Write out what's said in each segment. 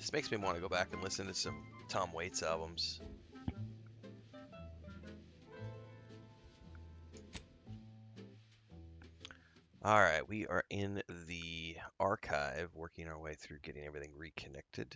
This makes me want to go back and listen to some Tom Waits albums. All right, we are in the archive, working our way through getting everything reconnected.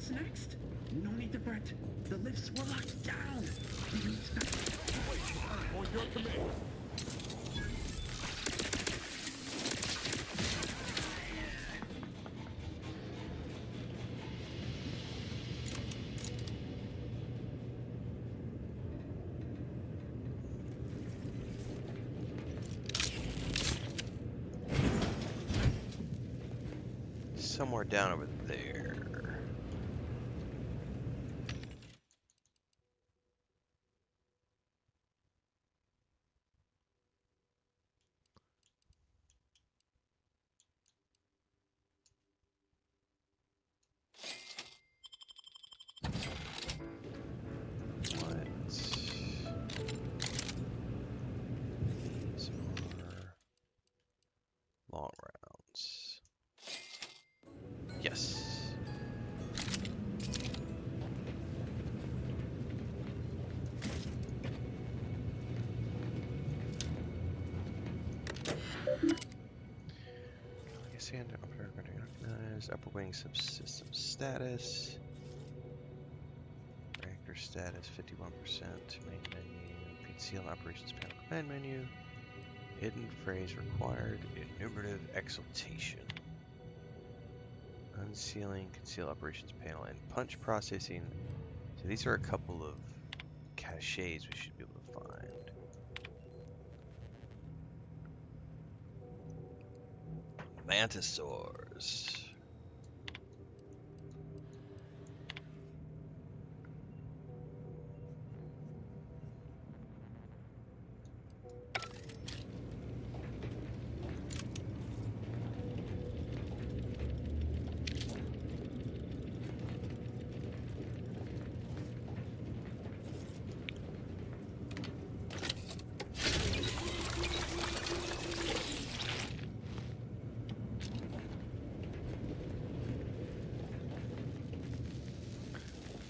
Next? No need to fret. The lifts were locked down. On your command. Somewhere down over there. Long rounds. Yes. Legacy and recognize upper wing subsystem status. Reactor status 51%. Main menu. PC on operations panel command menu. Hidden phrase required. Enumerative exaltation. Unsealing, conceal operations panel, and punch processing. So these are a couple of caches we should be able to find. Mantisaurs.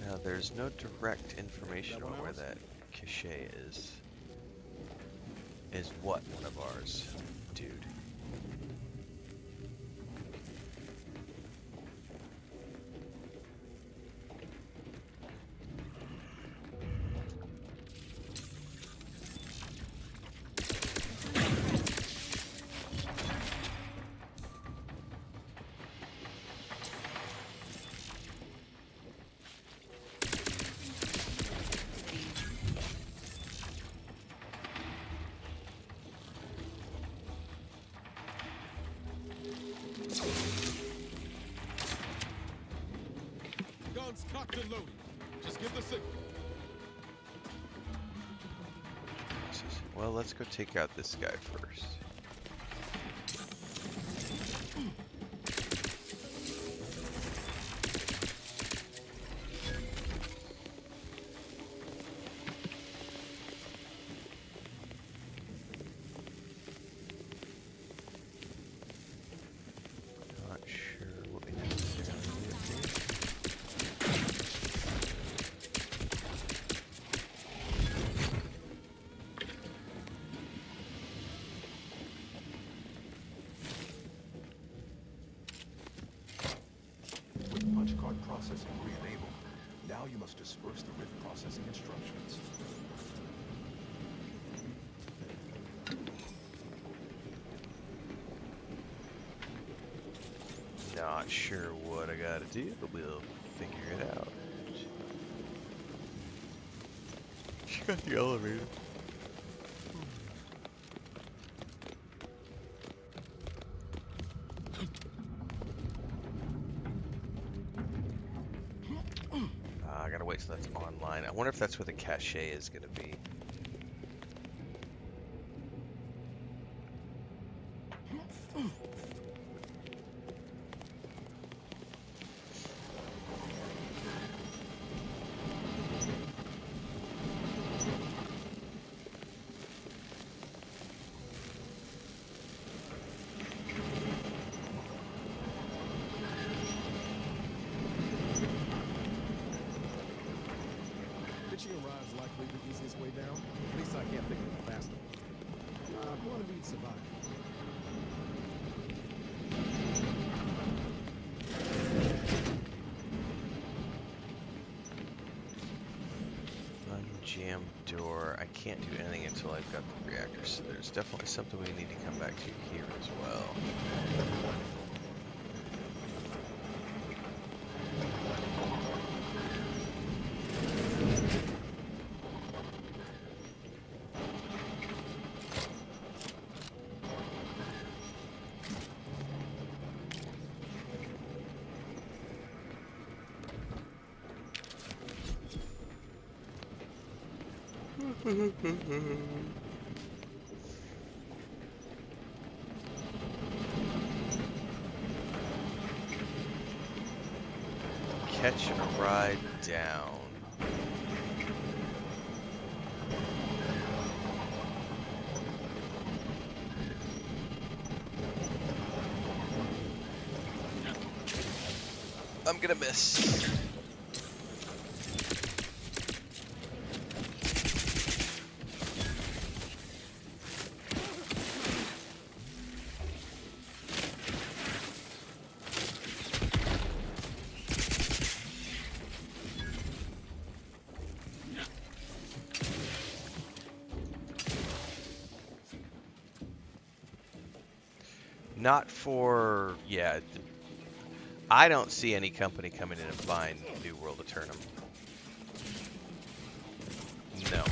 Now, there's no direct information on where that cache is. Is what one of ours, dude? Guns cocked and loaded. Just give the signal. Well, let's go take out this guy first. Not sure what we necessarily need to do. With punch card processing re-enabled, now you must disperse the rift processing instructions. Not sure what I gotta do, but we'll figure it out. Got the elevator. I gotta wait till that's online. I wonder if that's where the cache is gonna be. Pitching a ride is likely the easiest way down. At least I can't think of a faster one. One of each survive. Unjam door. I can't do anything until I've got the reactor, so there's definitely something we need to come back to here as well. Catch a ride down. I'm gonna miss. Not for, yeah. I don't see any company coming in and buying New World Eternum. No.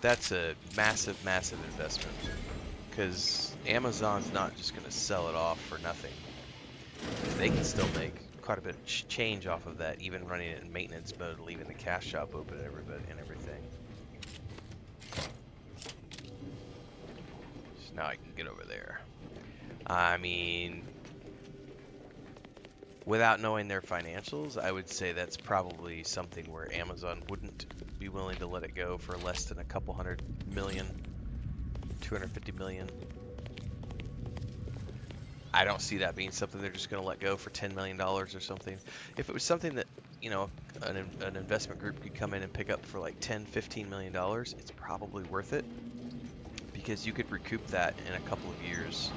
That's a massive, massive investment. Because Amazon's not just going to sell it off for nothing. They can still make quite a bit of change off of that, even running it in maintenance mode, leaving the cash shop open and everything. So now I can get over there. I mean, without knowing their financials, I would say that's probably something where Amazon wouldn't be willing to let it go for less than a couple $100 million, $250 million. I don't see that being something they're just going to let go for $10 million or something. If it was something that, you know, an investment group could come in and pick up for like $10, $15 million, it's probably worth it, because you could recoup that in a couple of years,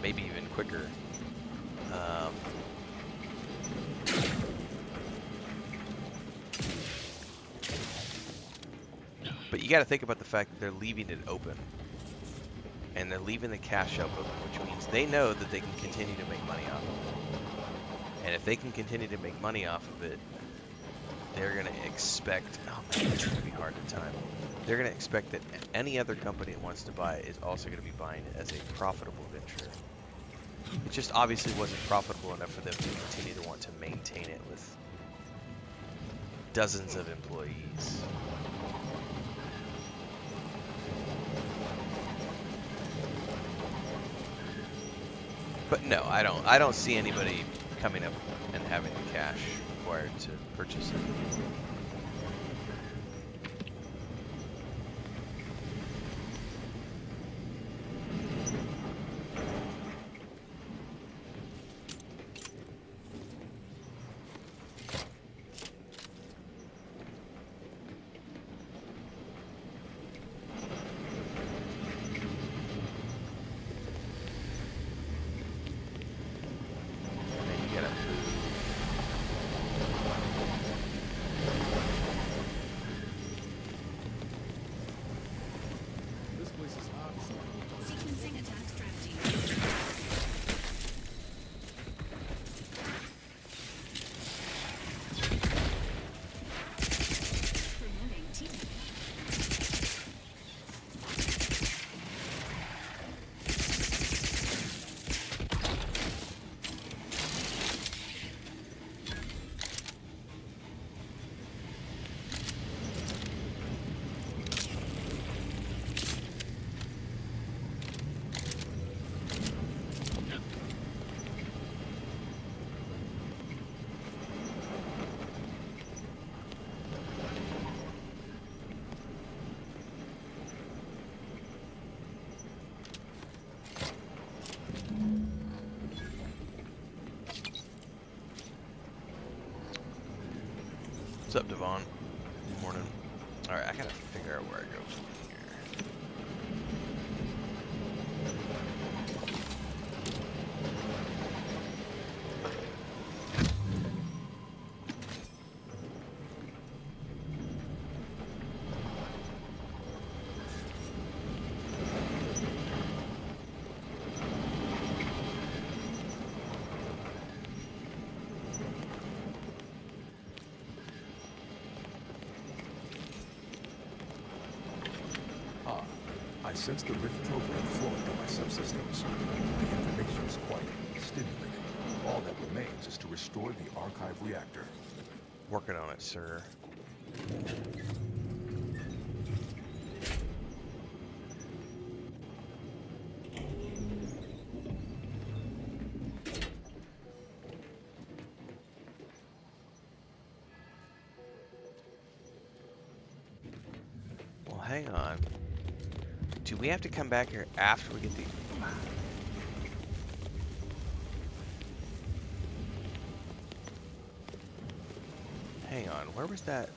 maybe even quicker. But you got to think about the fact that they're leaving it open. And they're leaving the cash shop open, which means they know that they can continue to make money off of it. And if they can continue to make money off of it, they're going to expect, oh man, it's going to be hard to time. They're going to expect that any other company that wants to buy it is also going to be buying it as a profitable venture. It just obviously wasn't profitable enough for them to continue to want to maintain it with dozens of employees. But no, I don't see anybody coming up and having the cash required to purchase it. Sequencing attack strategy. Promoting team. What's up, Devon? Good morning. Alright, I gotta figure out where I go from here. I sense the Rift program flowing through my subsystems. The information is quite stimulating. All that remains is to restore the archive reactor. Working on it, sir. Well, hang on. Do we have to come back here after we get the... Hang on, where was that?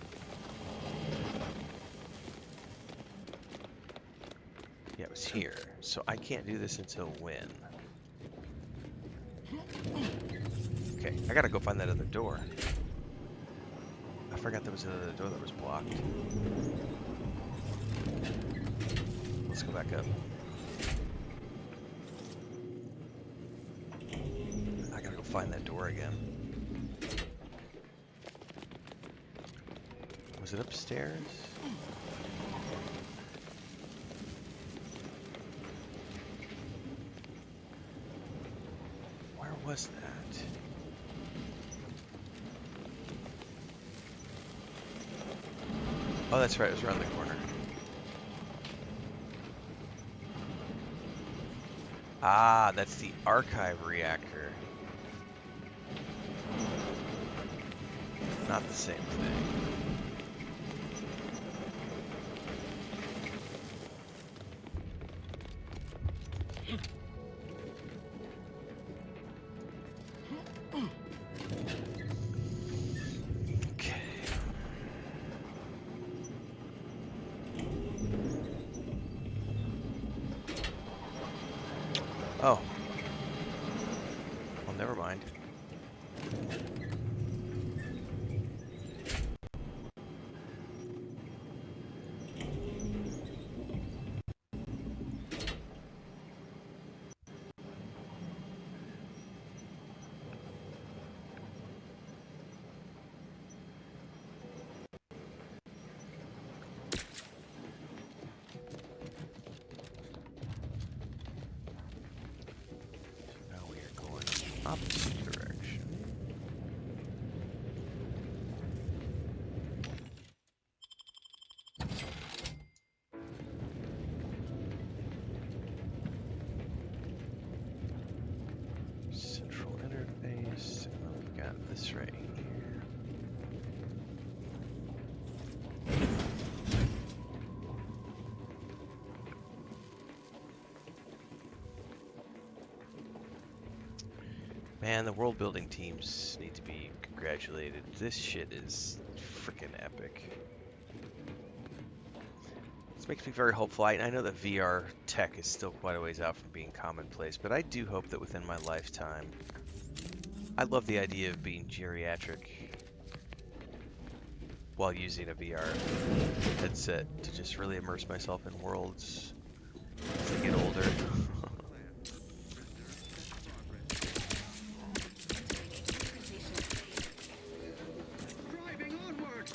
Yeah, it was here. So I can't do this until when? Okay, I gotta go find that other door. I forgot there was another door that was blocked. Let's go back up. I gotta go find that door again. Was it upstairs? Where was that? Oh, that's right, it was around the corner. Ah, that's the archive reactor. Not the same thing. Okay. Oh. Well, never mind. Now we are going opposite direction. Central interface, and then we've got this right here. Man, the world building teams need to be congratulated. This shit is freaking epic. This makes me very hopeful. I know that VR tech is still quite a ways out from being commonplace, but I do hope that within my lifetime, I love the idea of being geriatric while using a VR headset to just really immerse myself in worlds As they get older. Driving onward.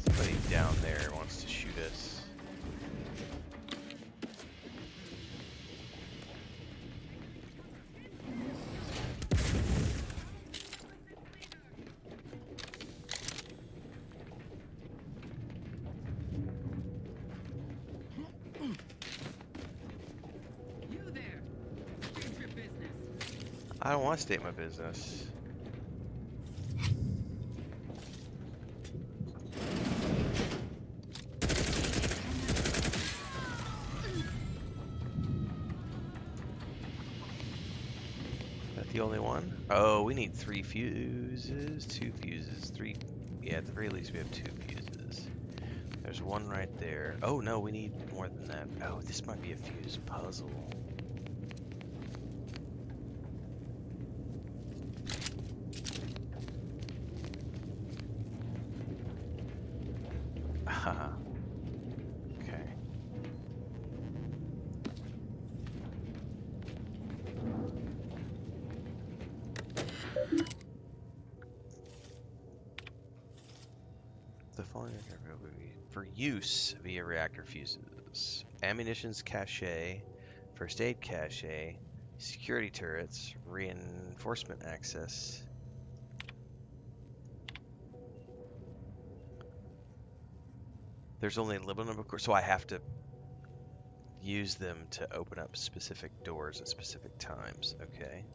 Somebody down there wants to shoot us. You there. State your business. I don't want to state my business. That the only one? Oh, we need 3 fuses, 2 fuses, 3. Yeah, at the very least we have 2 fuses. There's one right there. Oh no, we need more than that. Oh, this might be a fuse puzzle. Haha. Okay. The following will be for use via reactor fuses. Ammunition's cache, first aid cache, security turrets, reinforcement access. There's only a limited number of course, so I have to use them to open up specific doors at specific times. Okay.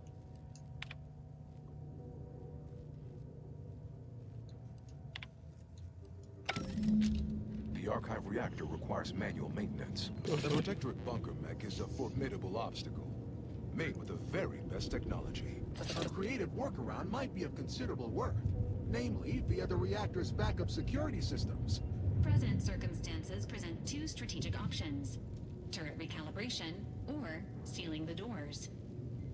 The archive reactor requires manual maintenance. The protectorate bunker mech is a formidable obstacle, made with the very best technology. A creative workaround might be of considerable worth, namely via the reactor's backup security systems. Present circumstances present 2 strategic options: turret recalibration or sealing the doors.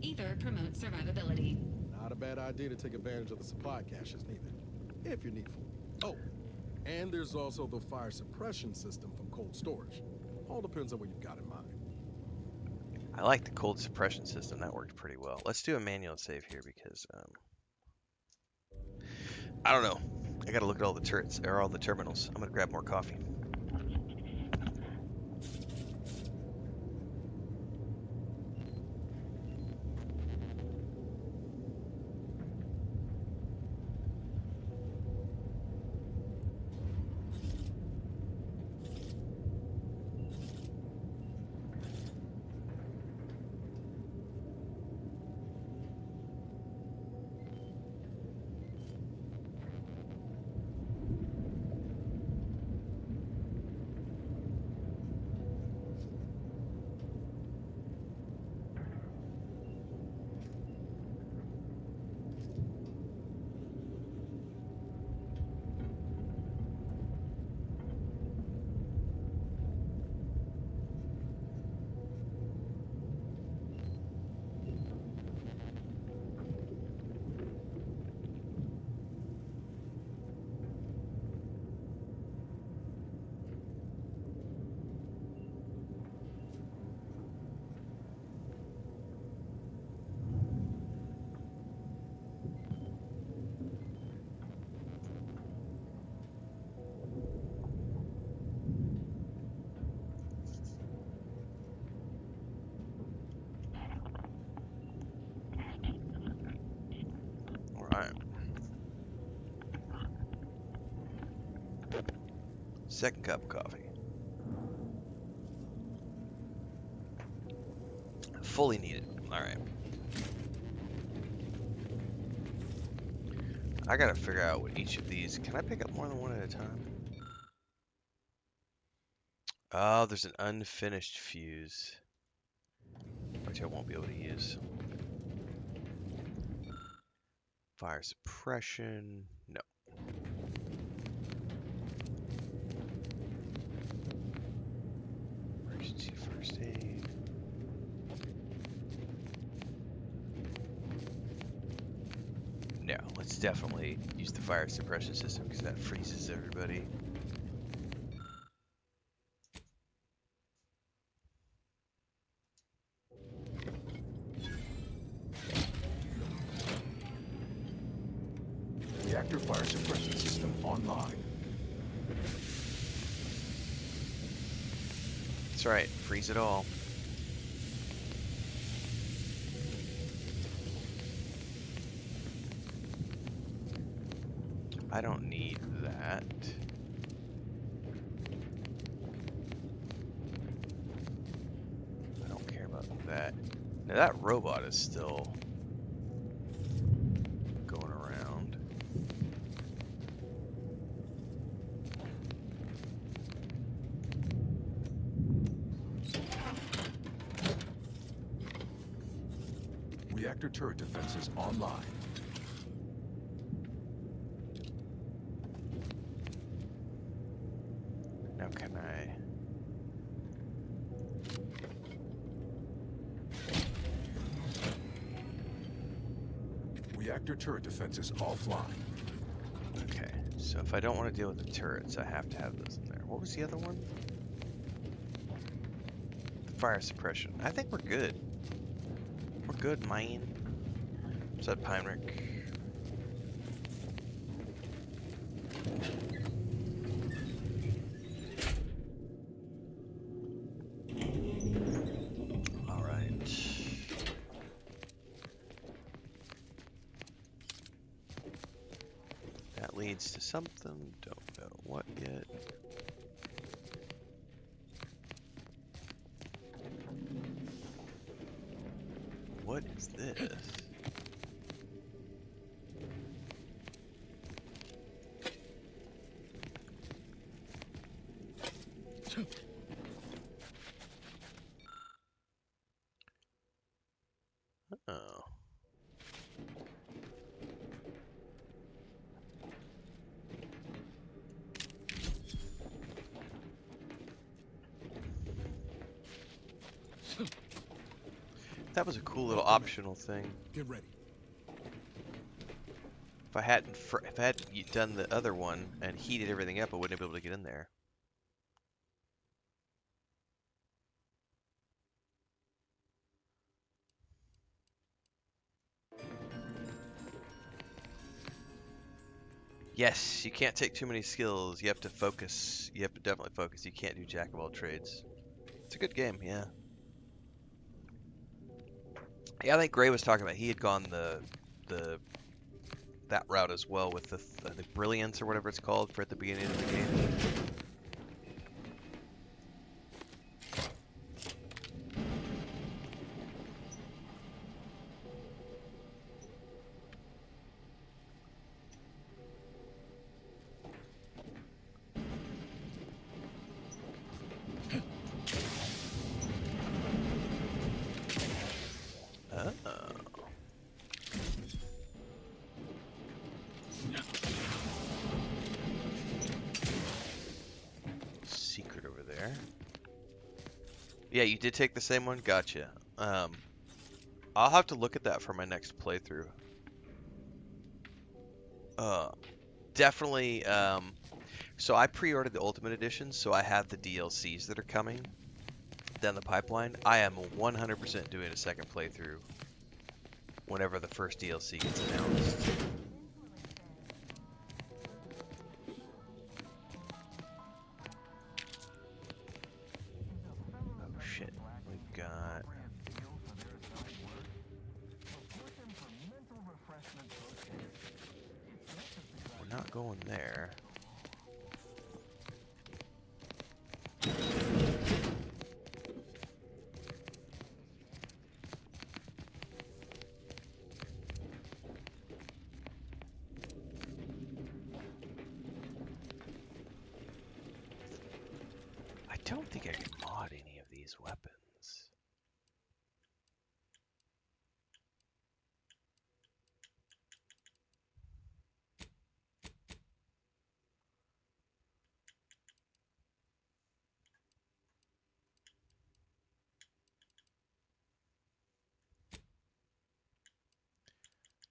Either promotes survivability. Not a bad idea to take advantage of the supply caches neither, if you're needful. Oh, and there's also the fire suppression system from cold storage. All depends on what you've got in mind. I like the cold suppression system. That worked pretty well. Let's do a manual save here because I don't know. I gotta look at all the turrets or all the terminals. I'm gonna grab more coffee. Alright. Second cup of coffee. Fully needed. Alright. I gotta figure out what each of these... Can I pick up more than one at a time? Oh, there's an unfinished fuse, which I won't be able to use. Fire suppression. No. Emergency first aid. No, let's definitely use the fire suppression system because that freezes everybody. Reactor fire suppression system online. That's right, freeze it all. I don't need that. I don't care about that. Now that robot is still going around. Reactor turret defenses online. Now can I... Reactor turret defenses offline. Okay, so if I don't want to deal with the turrets, I have to have those in there. What was the other one? Fire suppression. I think we're good. We're good, man. What's that, Heinrich? Alright. That leads to something. Don't know what yet. What is this? Oh. That was a cool little optional thing. Get ready. If I hadn't done the other one and heated everything up, I wouldn't be able to get in there. Yes, you can't take too many skills. You have to focus. You have to definitely focus. You can't do jack of all trades. It's a good game, yeah. Yeah, I think Gray was talking about he had gone that route as well with the brilliance or whatever it's called for at the beginning of the game. Oh. Secret over there. Yeah, you did take the same one? Gotcha. I'll have to look at that for my next playthrough. Definitely, so I pre-ordered the Ultimate Edition, so I have the DLCs that are coming down the pipeline. I am 100% doing a second playthrough whenever the first DLC gets announced. Oh shit, we've got... We're not going there. I don't think I can mod any of these weapons.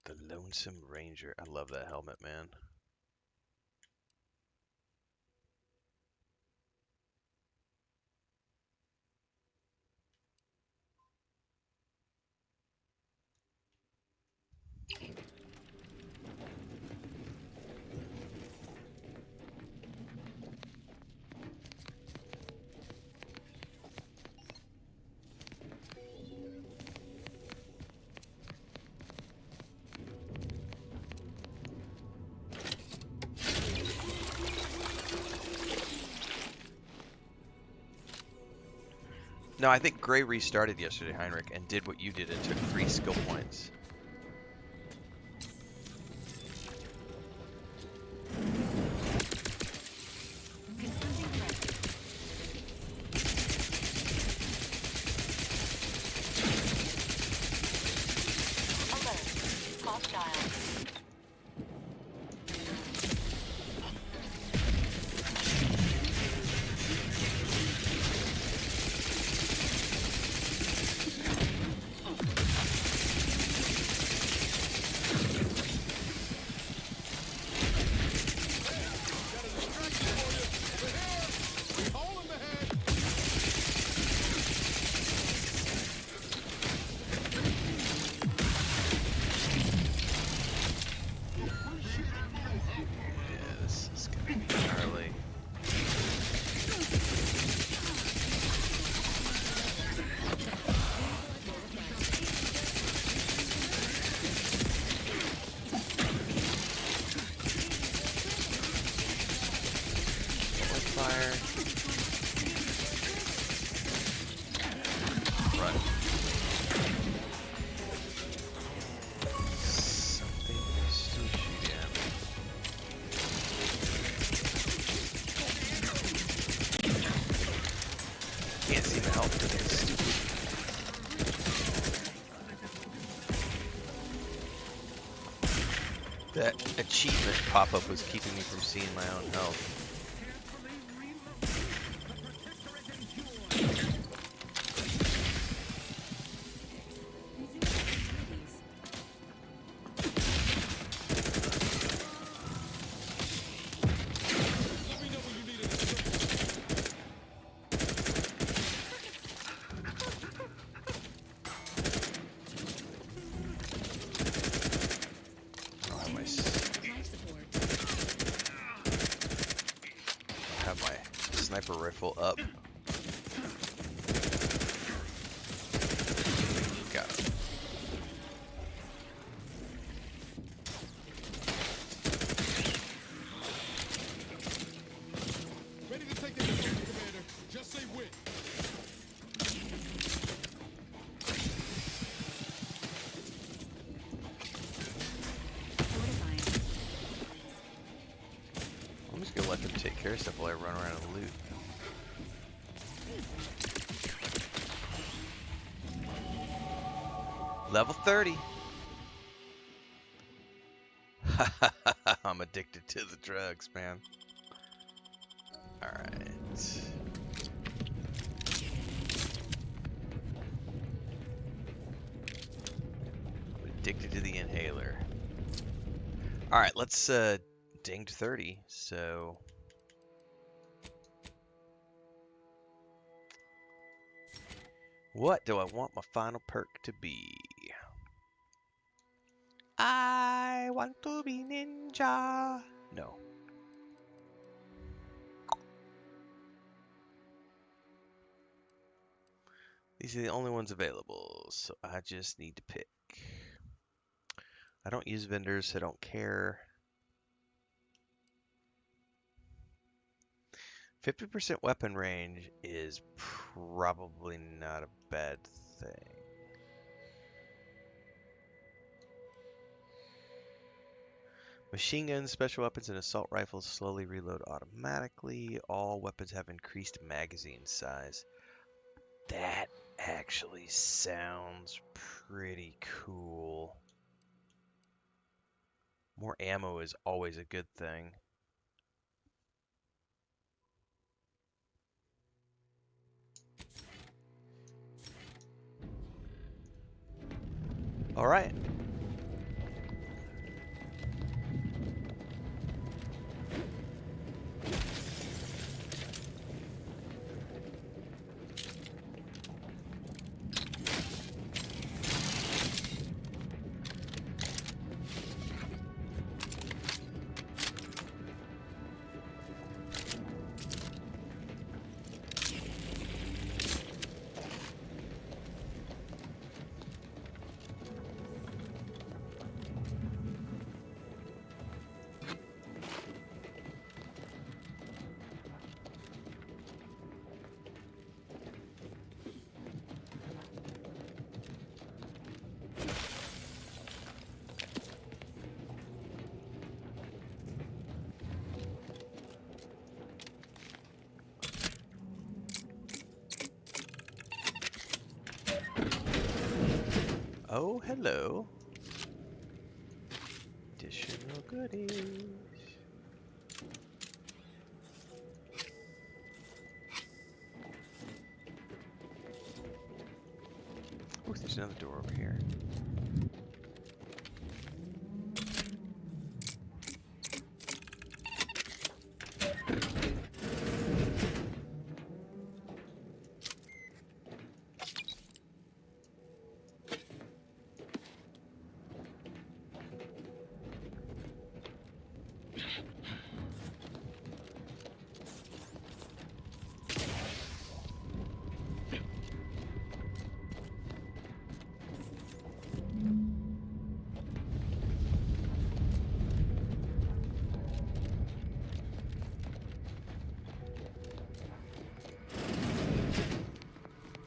The Lonesome Ranger. I love that helmet, man. No, I think Gray restarted yesterday, Heinrich, and did what you did and took 3 skill points. Confronting threat. Alert. Hostile. Yeah, this is gonna be gnarly. Fire. Run. Something is still shooting at me. Can't see the help for this. That achievement pop-up was keeping me from seeing my own health. Have my sniper rifle up. Got it. Ready to take the hit, Commander. Just say when. Fortifying. I'm just gonna let them take care of stuff while I run around and loot. Level 30. I'm addicted to the drugs, man. Alright. Addicted to the inhaler. Alright, let's dinged 30, so what do I want my final perk to be? I want to be ninja. No. These are the only ones available, so I just need to pick. I don't use vendors, so I don't care. 50% weapon range is probably not a bad thing. Machine guns, special weapons, and assault rifles slowly reload automatically. All weapons have increased magazine size. That actually sounds pretty cool. More ammo is always a good thing. All right. Oh, hello. Additional goodies. Oh, there's another door over here.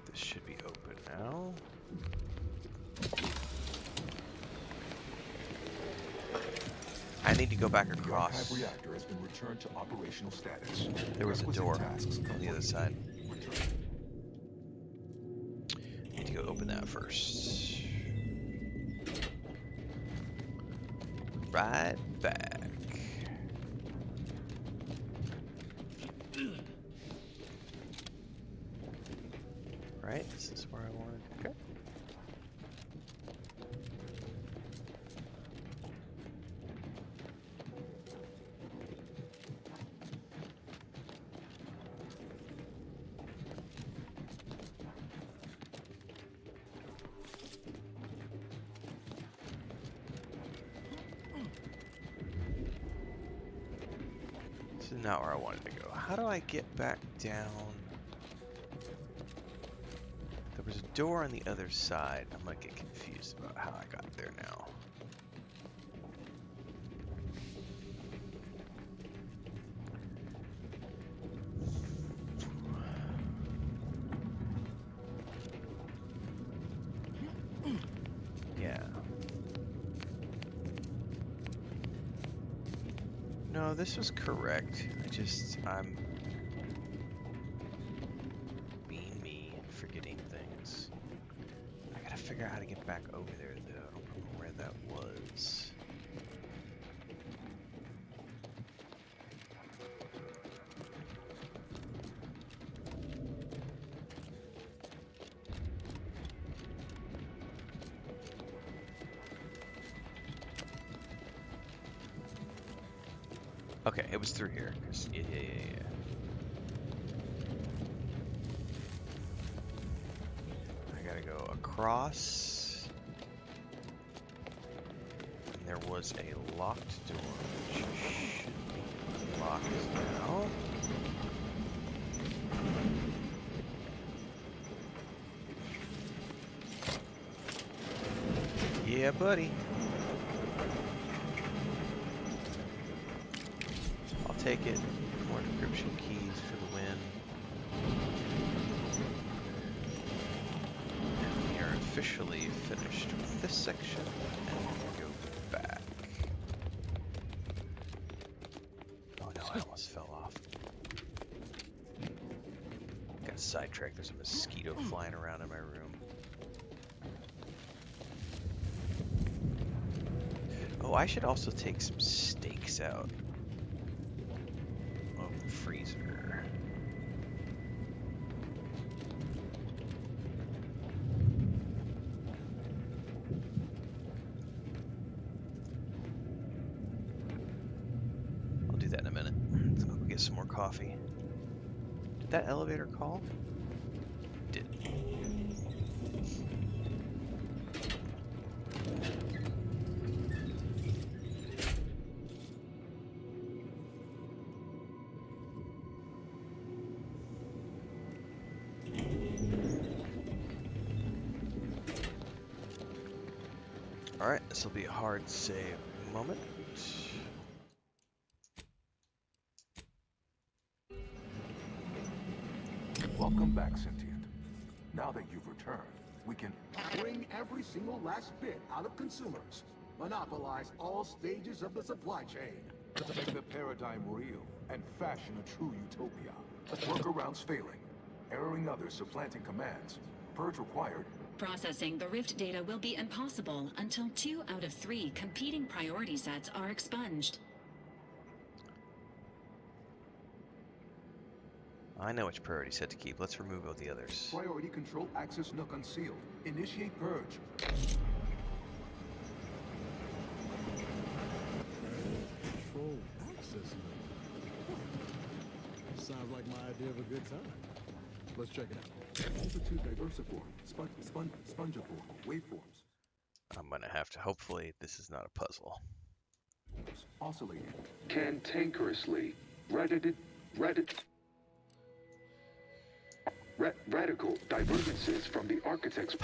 This should be open now. I need to go back The across. archive reactor has been returned to operational status. There was a Requisite door tasks on the other side. returned. Need to go open that first. Right back. Right, this is where I wanted to go. This is not where I wanted to go. How do I get back down? There was a door on the other side. I'm gonna get confused about how I got there now. Yeah. No, this was correct. I'm being me and forgetting things. I gotta figure out how to get back over there, though. I don't remember where that was. Okay, it was through here. Yeah. I gotta go across. And there was a locked door, which should be unlocked now. Yeah, buddy. I'll take it. More decryption keys for the win. And we are officially finished with this section. And we can go back. sidetracked. There's a mosquito flying around in my room. Oh, I should also take some steaks out of the freezer. I'll do that in a minute. I'll go get some more coffee. Did that elevator call? It did. Alright, this will be a hard save moment. Welcome back, Sentient. Now that you've returned, we can... Bring every single last bit out of consumers. Monopolize all stages of the supply chain. Make the paradigm real and fashion a true utopia. Workarounds failing. Erroring others supplanting commands. Purge required. Processing the Rift data will be impossible until 2 out of 3 competing priority sets are expunged. I know which priority set to keep. Let's remove all the others. Priority control access nook unsealed. Initiate purge. Control access mode. Sounds like my idea of a good time. Let's check it out. Multitude diversiform. Spongiform. Waveforms. I'm gonna have to, hopefully this is not a puzzle. Oscillating. Cantankerously. Radical divergences from the architect's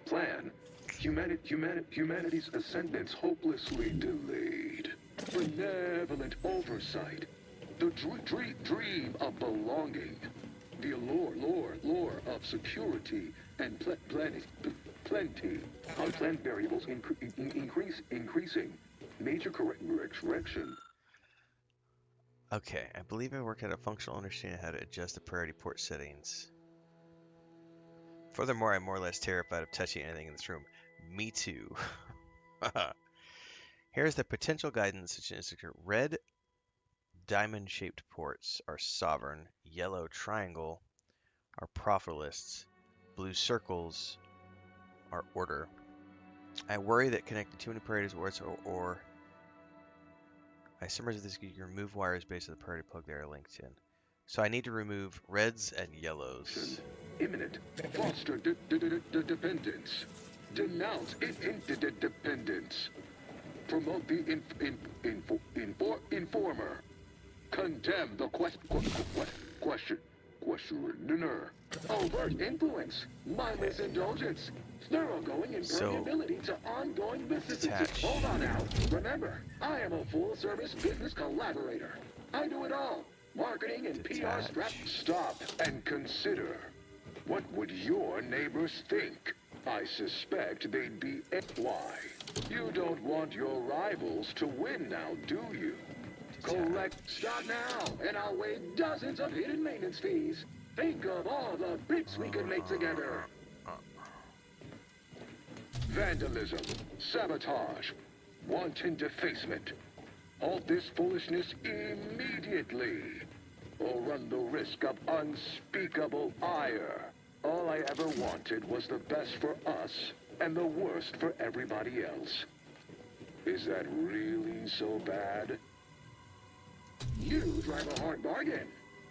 plan. Humanity's ascendance hopelessly delayed. Benevolent oversight. The dream of belonging. The allure of security and plenty. Unplanned variables increasing. Major correction. Okay, I believe I worked out a functional understanding of how to adjust the priority port settings. Furthermore, I'm more or less terrified of touching anything in this room. Me too. Here's the potential guidance. Red diamond-shaped ports are sovereign. Yellow triangle are profilists. Blue circles are order. I worry that connecting too many priorities or I summarize this. You remove wires based on the priority plug they are linked in. So I need to remove reds and yellows. Imminent. Foster dependence. Denounce interdependence. Promote the informer. Condemn the questioner. Overt influence. Mindless indulgence. Thoroughgoing impermeability to ongoing vicissitudes. Hold on now. Remember, I am a full-service business collaborator. I do it all. Marketing and PR strap. Stop and consider. What would your neighbors think? I suspect they'd be why. You don't want your rivals to win now, do you? Start now, and I'll waive dozens of hidden maintenance fees. Think of all the bits we could make together. Vandalism, sabotage, wanton defacement. Halt this foolishness immediately, or run the risk of unspeakable ire. All I ever wanted was the best for us, and the worst for everybody else. Is that really so bad? You drive a hard bargain.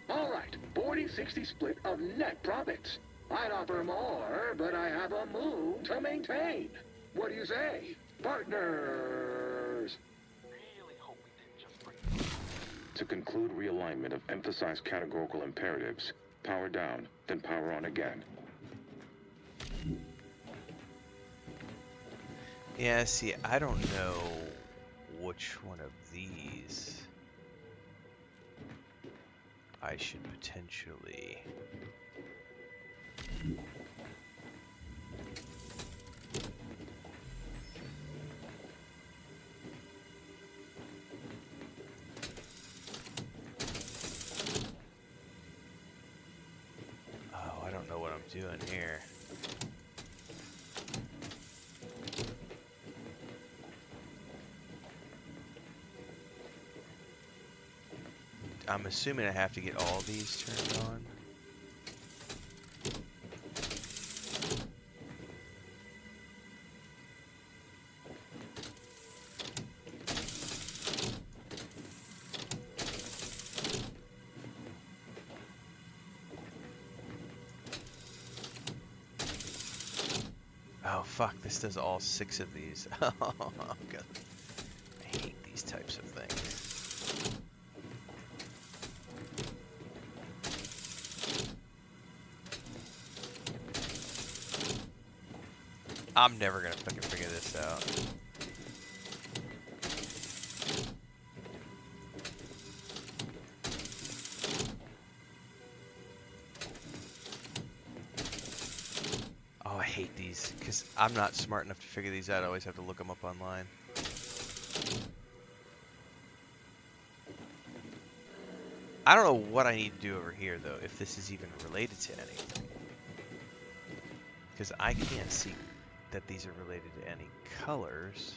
All right, 40-60 split of net profits. I'd offer more, but I have a moon to maintain. What do you say, partners? To conclude realignment of emphasized categorical imperatives, power down, then power on again. Yeah, see, I don't know which one of these I should potentially... doing here? I'm assuming I have to get all these turned on. Oh fuck, this does all 6 of these. Oh god. I hate these types of things. I'm never gonna fucking figure this out. Oh, I hate these, because I'm not smart enough to figure these out. I always have to look them up online. I don't know what I need to do over here, though, if this is even related to anything. Because I can't see that these are related to any colors.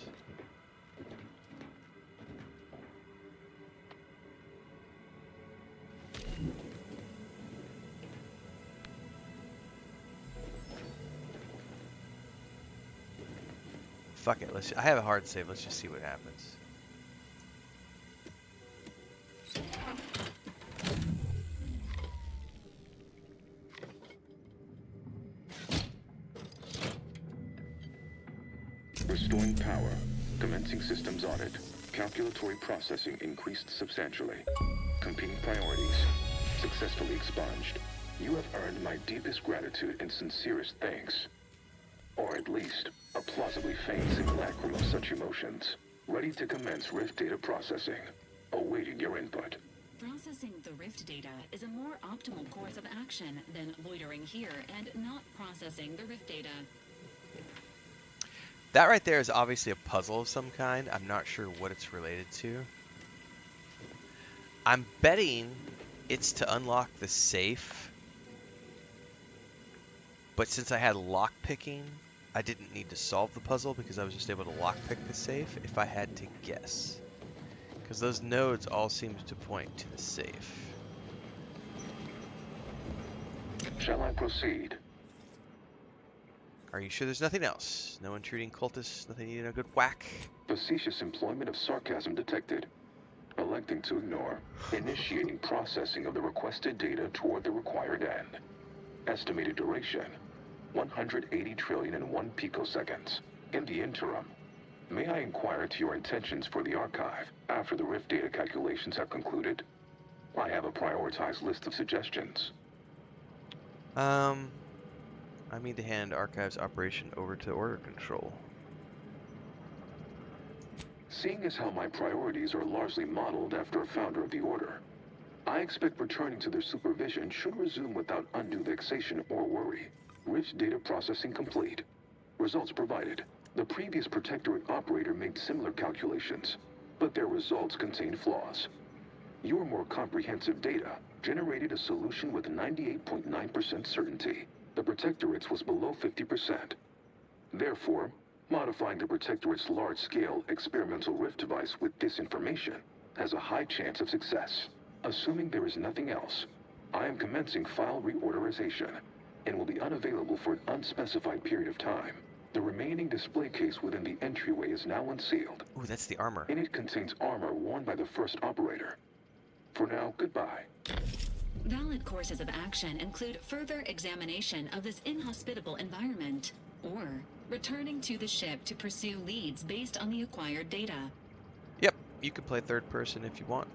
Fuck it, I have a hard save, let's just see what happens. Restoring power. Commencing systems audit. Calculatory processing increased substantially. Competing priorities. Successfully expunged. You have earned my deepest gratitude and sincerest thanks. Or at least, a plausibly faint simulacrum of such emotions. Ready to commence Rift data processing. Awaiting your input. Processing the Rift data is a more optimal course of action than loitering here and not processing the Rift data. That right there is obviously a puzzle of some kind. I'm not sure what it's related to. I'm betting it's to unlock the safe. But since I had lockpicking, I didn't need to solve the puzzle because I was just able to lockpick the safe if I had to guess. Because those nodes all seem to point to the safe. Shall I proceed? Are you sure there's nothing else? No intruding cultists, nothing needing a good whack? Facetious employment of sarcasm detected. Electing to ignore. Initiating processing of the requested data toward the required end. Estimated duration, 180 trillion and 1 picoseconds. In the interim, may I inquire to your intentions for the archive after the Rift data calculations have concluded? I have a prioritized list of suggestions. I need to hand Archives operation over to Order Control. Seeing as how my priorities are largely modeled after a founder of the Order, I expect returning to their supervision should resume without undue vexation or worry. Rift data processing complete. Results provided. The previous Protectorate operator made similar calculations, but their results contained flaws. Your more comprehensive data generated a solution with 98.9% certainty. The Protectorate's was below 50%. Therefore, modifying the Protectorate's large-scale experimental Rift device with this information has a high chance of success. Assuming there is nothing else, I am commencing file reorderization and will be unavailable for an unspecified period of time. The remaining display case within the entryway is now unsealed. Ooh, that's the armor. And it contains armor worn by the first operator. For now, goodbye. Valid courses of action include further examination of this inhospitable environment, or returning to the ship to pursue leads based on the acquired data. Yep, you can play third person if you want.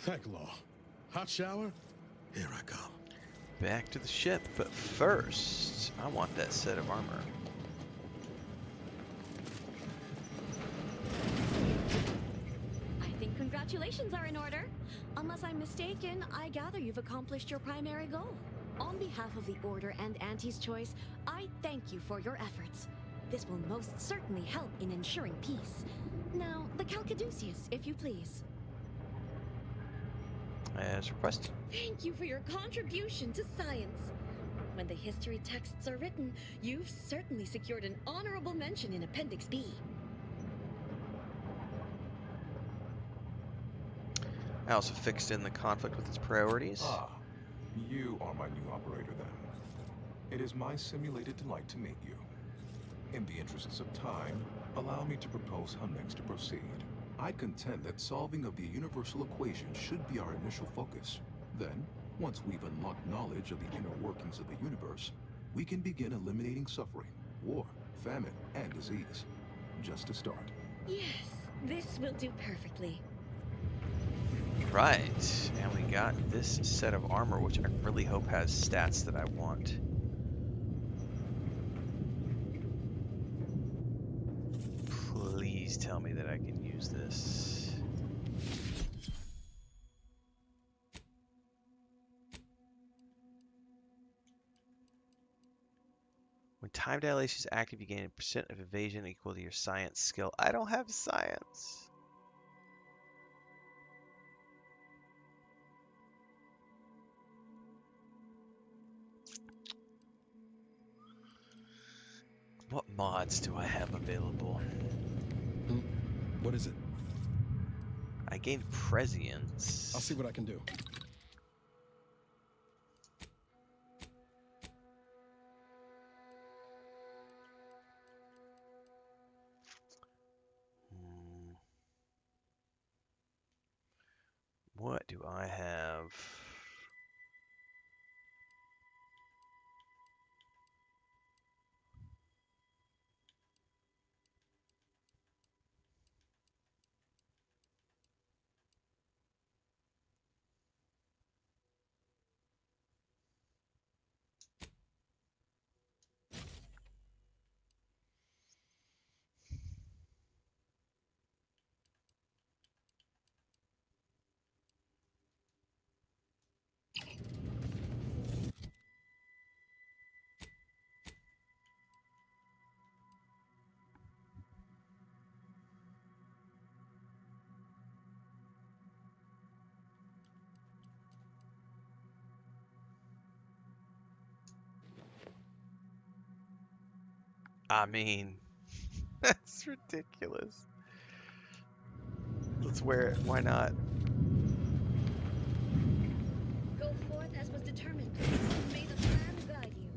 Tech law. Hot shower? Here I come. Back to the ship, but first, I want that set of armor. I think congratulations are in order. Unless I'm mistaken, I gather you've accomplished your primary goal. On behalf of the Order and Auntie's Choice, I thank you for your efforts. This will most certainly help in ensuring peace. Now, the Calcaduceus, if you please. as requested. Thank you for your contribution to science. When the history texts are written, you've certainly secured an honorable mention in Appendix B. I also fixed in the conflict with its priorities. Ah, you are my new operator then. It is my simulated delight to meet you. In the interests of time, allow me to propose how next to proceed. I contend that solving of the universal equation should be our initial focus. Then, once we've unlocked knowledge of the inner workings of the universe, we can begin eliminating suffering, war, famine, and disease. Just to start. Yes, this will do perfectly. Right, and we got this set of armor, which I really hope has stats that I want. Please tell me that I can use this. When time dilation is active, you gain a percent of evasion equal to your science skill. I don't have science. What mods do I have available? What is it? I gained prescience. I'll see what I can do. What do I have? I mean, that's ridiculous. Let's wear it. Why not? Go forth as was determined. May the plan guide you.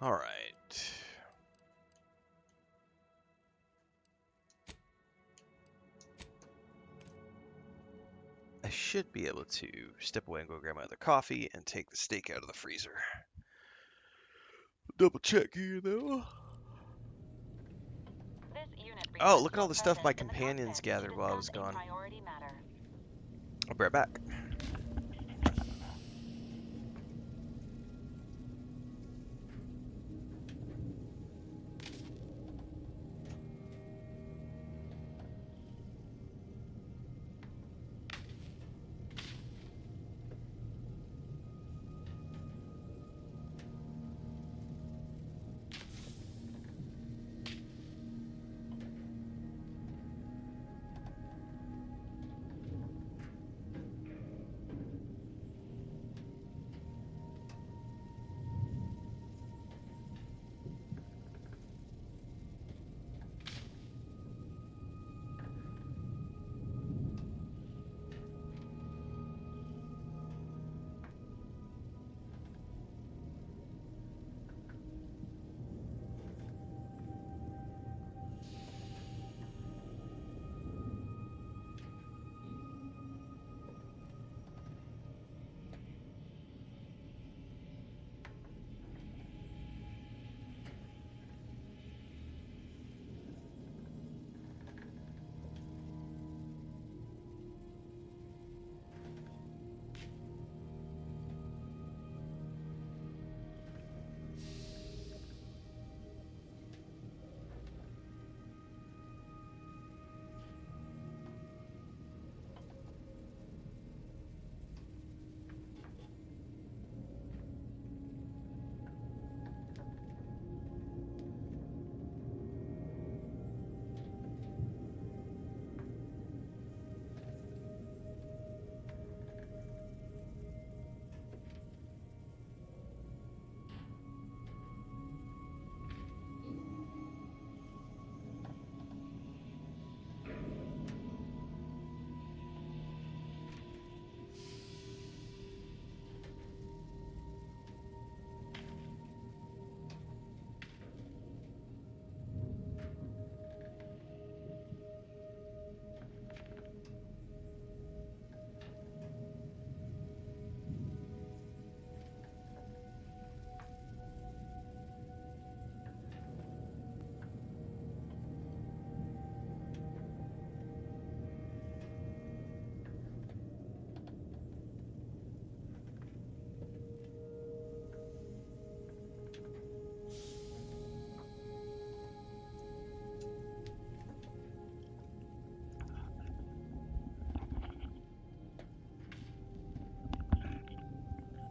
All right. I should be able to step away and go grab my other coffee and take the steak out of the freezer. Double check here, though. Oh, look at all the stuff my companions gathered while I was gone. I'll be right back.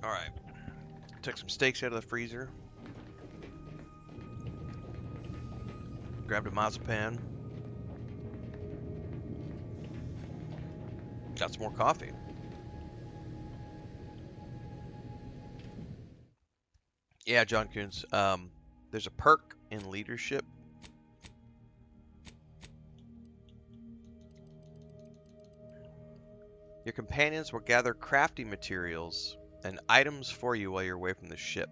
Alright. Took some steaks out of the freezer. Grabbed a marzipan. Got some more coffee. Yeah, John Coons. There's a perk in leadership. Your companions will gather crafting materials and items for you while you're away from the ship.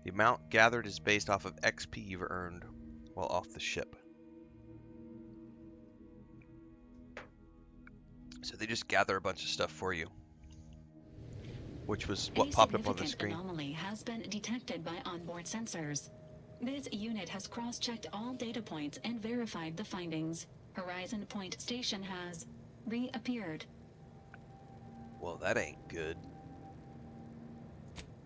The amount gathered is based off of XP you've earned while off the ship. So they just gather a bunch of stuff for you, which was what popped up on the screen. A significant anomaly has been detected by onboard sensors. This unit has cross-checked all data points and verified the findings. Horizon Point Station has reappeared. Well, that ain't good.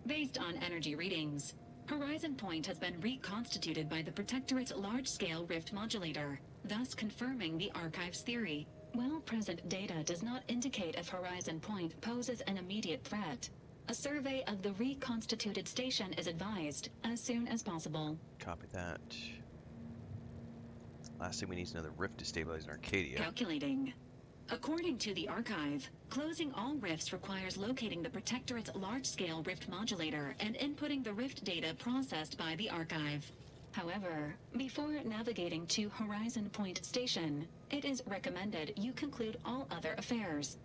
Based on energy readings, Horizon Point has been reconstituted by the Protectorate's large-scale rift modulator, thus confirming the Archive's theory. While present data does not indicate if Horizon Point poses an immediate threat, a survey of the reconstituted station is advised as soon as possible. Copy that. Last thing we need is another rift to stabilize in Arcadia. Calculating. According to the Archive, closing all rifts requires locating the Protectorate's large-scale rift modulator and inputting the rift data processed by the Archive. However, before navigating to Horizon Point Station, it is recommended you conclude all other affairs.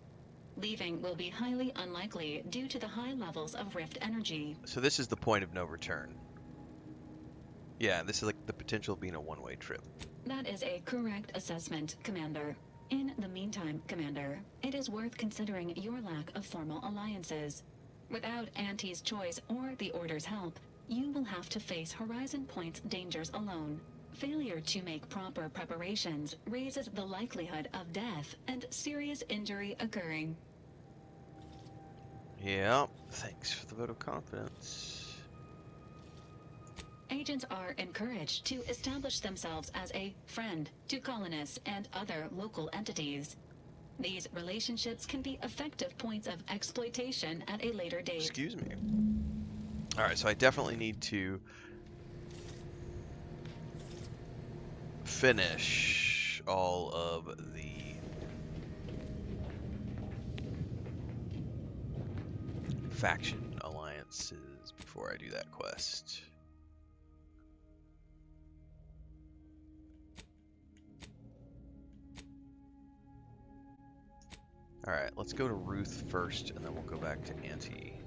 Leaving will be highly unlikely due to the high levels of rift energy. So this is the point of no return. Yeah, this is like the potential of being a one-way trip. That is a correct assessment, Commander. In the meantime, Commander, it is worth considering your lack of formal alliances. Without Auntie's choice or the Order's help, you will have to face Horizon Point's dangers alone. Failure to make proper preparations raises the likelihood of death and serious injury occurring. Yeah, thanks for the vote of confidence. Agents are encouraged to establish themselves as a friend to colonists and other local entities. These relationships can be effective points of exploitation at a later date. Excuse me. Alright, so I definitely need to finish all of the faction alliances before I do that quest. Alright, let's go to Ruth first, and then we'll go back to Auntie.